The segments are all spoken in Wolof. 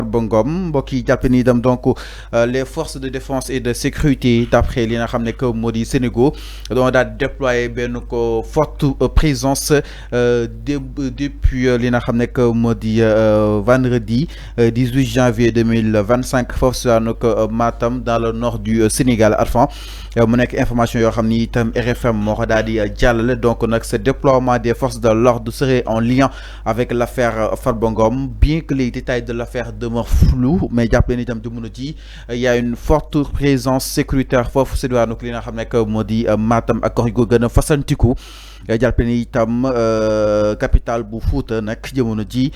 Farba Ngom mbokk yi jàpp ni itam donc les forces de défense et de sécurité d'après li nga xam ne que moo di Sénégal donc daal déployer benn ko forte présence depuis li nga xam ne que moo di vendredi 18 janvier 2025 foofu si daanaka Matam dans le nord du Sénégal Arfan mu nekk information yoo xam ni itam RFM moo ko daal di jàllale donc nag ce déploiement des forces de l'ordre serait en lien avec l'affaire Farba Ngom, bien que les détails de l'affaire demeurent flous, mais jàpp leen itam jamono ji il y a une forte présence sécuritaire foofu si diwaanu li nga xam ne que moo di Matam ak gox gu gën a fasantiku jàpp leen itam capitale bu Fouta nag jamono ji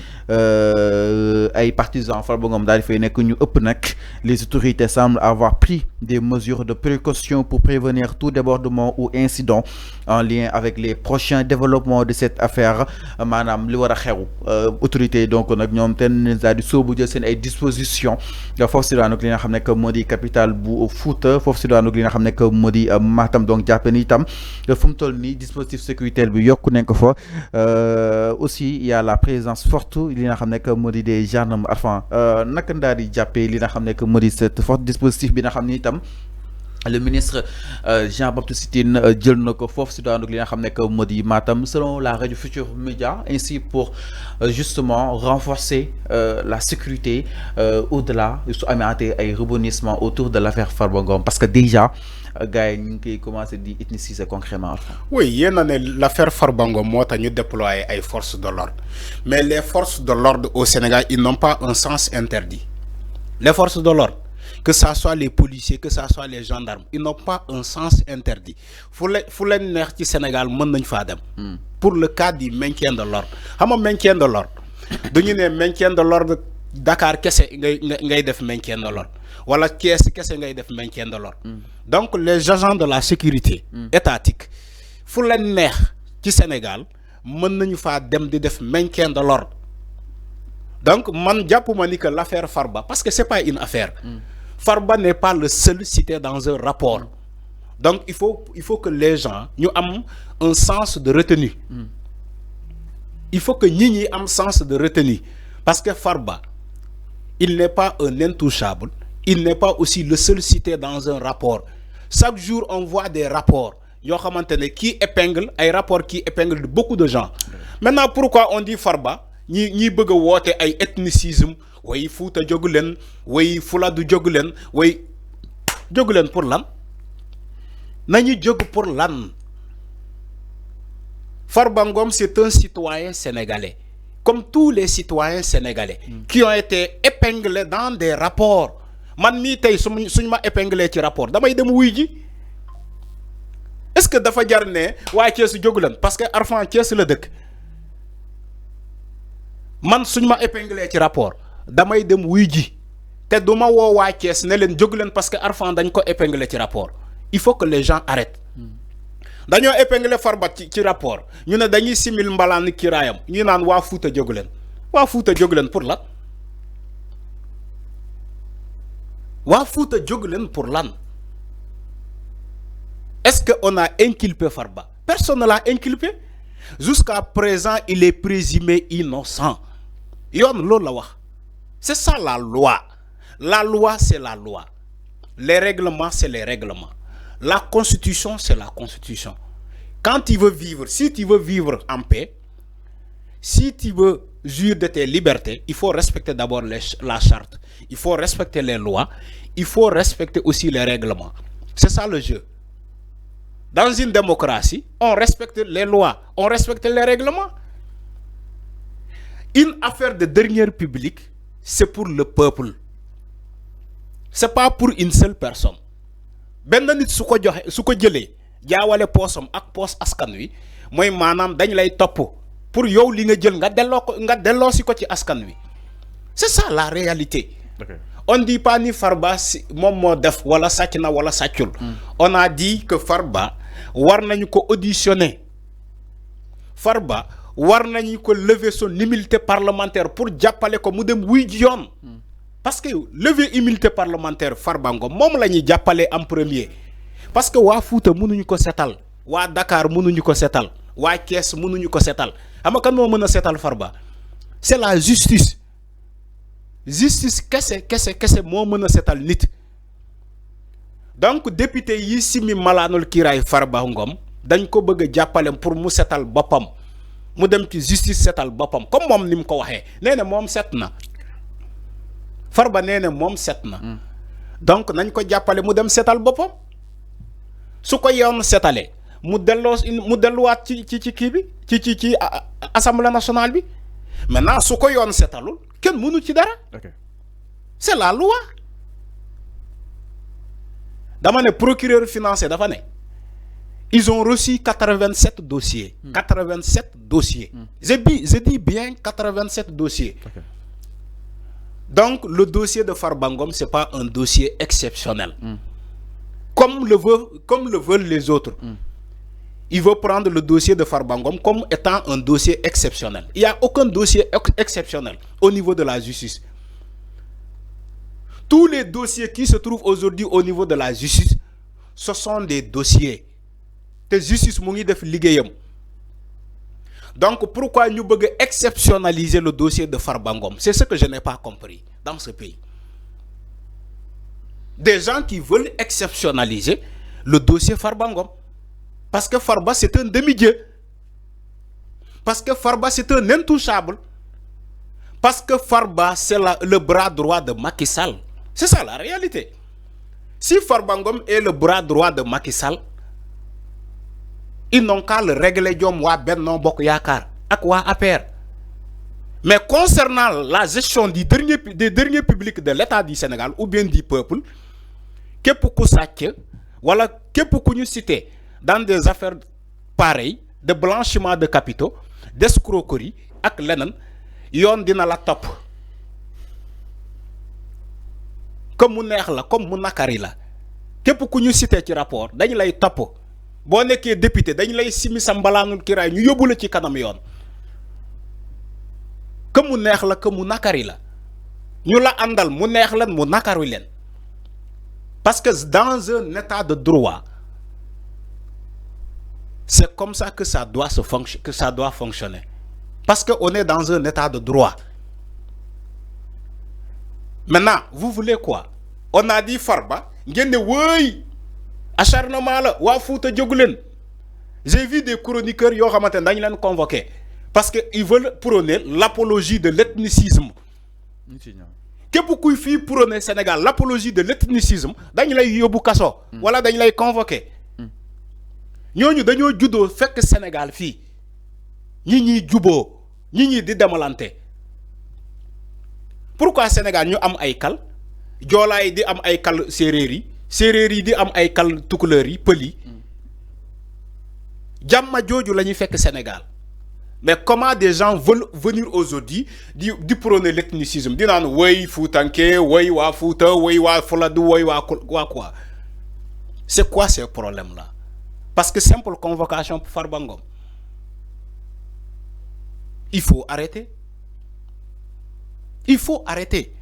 ay partisans Farba Ngom daal di fay nekk ñu ëpp nag les autorités semblent avoir pris des mesures de précaution pour prévenir tout débordement ou incident en lien avec les prochains développements de cette affaire maanaam li war a xew autorité donc nag ñoom ten daal di soobu jël seen ay dispositions foofu si daanaka li nga xam ne que moo di capitale bu Fouta foofu si daanaka li nga xam ne que moo di Matam donc jàpp ni itam fu mu toll nii dispositif sécuritaire bi yokku nañ ko fa aussi il y a la présence forte li nga xam ne que moo di des gendarmes enfin naka daal di jàppee li nga xam ne que moo di cette forte dispositif bi nga xam ni itam le ministre Jean-Baptiste Tine jël na ko foofu si daanaka li nga xam ne que moo di Matam selon la radio Futur Média ainsi pour justement renforcer la sécurité au-delà su amaatee ay rebondissements autour de l'affaire Farba Ngom parce que déjà gars yi ñu ngi koy commencé di ethniciser concrètement. Oui yéen a ne l'affaire Farba Ngom moo tax ñu déployer ay forces de l'ordre mais les forces de l'ordre au Sénégal ils n'ont pas un sens interdit les forces de l'ordre que ça soit les policiers que ça soit les gendarmes ils n'ont pas un sens interdit fu leen neex ci Sénégal mën nañ faa dem. Pour le cas du maintien de l'ordre xam nga maintien de l'ordre dañu ne maintien de l'ordre Dakar kese ngay def maintien de l'ordre wala Thiès kese ngay def maintien de l'ordre donc les agents de la sécurité étatique fu leen neex ci Sénégal mën nañu faa dem di def maintien de l'ordre donc man jàppuma ni que l'affaire Farba parce que c'est pas une affaire Farba n'est pas le seul cité dans un rapport donc il faut que les gens ñu am un sens de retenue il faut que ñi ñi am sens de retenue parce que Farba il n'est pas un intouchable il n'est pas aussi le seul cité dans un rapport chaque jour on voit des rapports yoo xamante ne qui épingle ay rapports qui épinglent de beaucoup de gens maintenant pourquoi on dit Farba ñi bëgg a woote ay ethnicisme way Fuuta jógu leen way Fuladu jógu leen way jógu leen pour lan nañu jóg pour lan Farba Ngom c'est un citoyen sénégalais comme tous les citoyens sénégalais qui ont été épinglés dans des rapports man mii tey suñ ma épinglé ci rapport damay dem wuy ji est-ce que dafa jar ne waa Thiès jógu leen parce que Arfan Thiès la dëkk man suñ ma épinglé ci rapport damay dem wuy ji te du ma woo waa Thiès ne leen jógu leen parce que Arfan dañ ko épinglé ci rapport il faut que les gens arrêtent dañoo épinglé Farba ci rapport ñu ne dañuy simil mbalaan kiraayam ñu naan waa Fuuta jógu leen waa Fuuta jógu leen pour lan waa Fuuta jógu leen pour lan est-ce que on a inculpé Farba personne ne l'a inculpé jusqu'à présent il est présumé innocent yoon loolu la wax c'est ça la loi c'est la loi les règlements c'est les règlements la constitution c'est la constitution quand tu veux vivre si tu veux vivre en paix si tu veux jouir de tes libertés il faut respecter d'abord la charte il faut respecter les lois il faut respecter aussi les règlements c'est ça le jeu dans une démocratie on respecte les lois on respecte les règlements une affaire de deniers publics c'est pour le peuple c'est pas pour une seule personne benn nit su ko jëlee jaawale poosam ak poos askan wi mooy maanaam dañ lay topp pour yow li nga jël nga delloo si ko ci askan wi c'est ça la réalité. Okay. On dit pas ni Farba si moom moo def wala sàcc na wala sàccul on a dit que Farba war nañu ko auditionner Farba war nañu ko lever son immunité parlementaire pour jàppale ko mu dem wuy ji yoon parce que lever immunité parlementaire Farba Ngom moom la ñuy jàppale en premier parce que waa Fuuta mënuñu ko setal waa Dakar mënuñu ko setal waa Thiès mënuñu ko setal xam nga kan moo mën a setal Farba c'est la justice justice kese moo mën a setal nit. Donc député yi simi malaanul kiiraay Farba Ngom dañ ko bëgg a jàppale pour mu setal boppam mu dem ci justice setal boppam comme moom ni mu ko waxee nee na moom set na Farba nee na moom set na donc nañ ko jàppale mu dem setal boppam su ko yoon setalee mu delluwaat ci kii bi ci assemblée nationale bi maintenant su ko yoon setalul kenn mënu ci dara. C'est la loi. Dama ne procureur financier dafa ne ils ont reçu 87 dossiers. 87 dossiers. Je dis bien 87 dossiers. Donc le dossier de Farba Ngom c'est pas un dossier exceptionnel. Comme le veulent les autres. Il veut prendre le dossier de Farba Ngom comme étant un dossier exceptionnel. Il n'y a aucun dossier exceptionnel au niveau de la justice. Tous les dossiers qui se trouvent aujourd'hui au niveau de la justice, ce sont des dossiers. La justice mouni def ligéyam. Donc pourquoi nous voulons exceptionnaliser le dossier de Farba Ngom? C'est ce que je n'ai pas compris dans ce pays. Des gens qui veulent exceptionnaliser le dossier Farba Ngom. Parce que Farba c'est un demi-dieu. Parce que Farba c'est un intouchable. Parce que Farba c'est le bras droit de Macky Sall. C'est ça la réalité. Si Farba Ngom est le bras droit de Macky Sall, ils n'ont qu'à le régler d'homme wa Benno Bokk Yaakaar ak wa APR. Mais concernant la gestion des derniers publics de l'État du Sénégal ou bien du peuple, képp ku sàcc wala képp ku ñu cité dans des affaires pareilles de blanchiment de capitaux, d'escroquerie ak leneen yoon dina la top. Comme mu neex la comme mu nakari la képp ku ñu cité ci rapport dañ lay top. Boo nekkee député dañ lay simi sa mbalaanul kiraay ñu yóbbu la ci kanam yoon. Que mu neex la que mu nakari la ñu la àndal mu neex leen mu nakari leen. Parce que dans un état de droit, c'est comme ça que ça doit fonctionner. Parce qu'on est dans un état de droit. Maintenant, vous voulez quoi? On a dit Farba, oui, acharnement là, wa Fouta Diogulen. J'ai vu des chroniqueurs qui ont convoqué parce qu'ils veulent prôner l'apologie de l'ethnicisme. Képp kuy fi prôner Sénégal l'apologie de l'ethnicisme dañ lay yóbbu kaso wala dañ lay convoquer ñooñu dañoo juddoo fekk Sénégal fii ñi ñuy juboo ñi ñi di demalante. Pourquoi Sénégal ñu am ay kal joolaay di am ay kal séeréer yi di am ay kal tukuleur yi pël yi jàmma jooju la ñuy fekk Sénégal. Mais comment des gens veulent venir aujourd'hui di prôner l'ethnicisme? Di naan woy Foutanké, woy wa Fouta, woy wa Fuladu, woy wa quoi? C'est quoi ce problème-là? Parce que simple convocation pour Farba Ngom. Il faut arrêter. Il faut arrêter.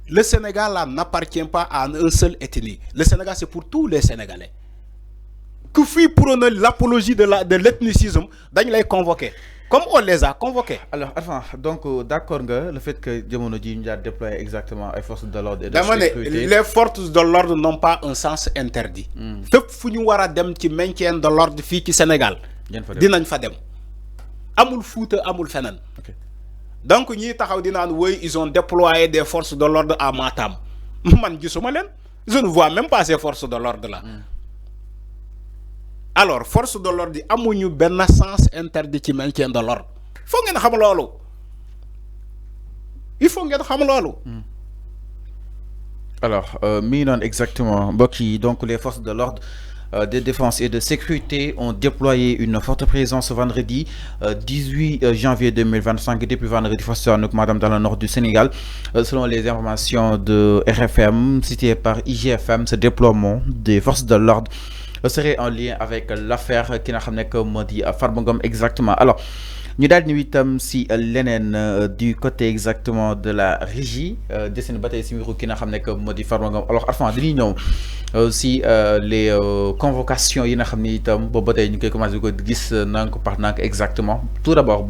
Le Sénégal là n'appartient pas à un seul ethnie. Le Sénégal c'est pour tous les Sénégalais. Que fit prôner l'apologie de l'ethnicisme, dañ lay convoquer. Comme on les a convoqués. Alors, enfin, donc, d'accord, le fait que Djemono Dji a déployé exactement les forces de l'ordre et de sécurité. Les forces de l'ordre n'ont pas un sens interdit. Fépp fu ñu wara dem ci maintien de l'ordre fii ci Sénégal. Dinañ fa dem. Amul Fouta, amul fenen. Donc, ñi taxaw di naan woy ils ont déployé des forces de l'ordre à Matam. Man gisuma len. Je ne vois même pas ces forces de l'ordre là. Alors, force de l'ordre, amuñu ben sens interdit ci maintien de l'ordre. Faut ngeen xam lolu. Il faut ngeen xam lolu. Alors, non exactement. Donc, les forces de l'ordre de défense et de sécurité ont déployé une forte présence vendredi 18 janvier 2025 depuis vendredi madame dans le nord du Sénégal. Selon les informations de RFM citées par IGFM, ce déploiement des forces de l'ordre serait en lien avec l'affaire qui n'a jamais dit Farba Ngom exactement. Alors, nous avons si l'ENN du côté exactement de la régie de cette bataille qui n'a jamais dit Farba Ngom. Alors, enfin, si les convocations, il n'a jamais dit bataille, nous commençons à dire exactement. Tout d'abord,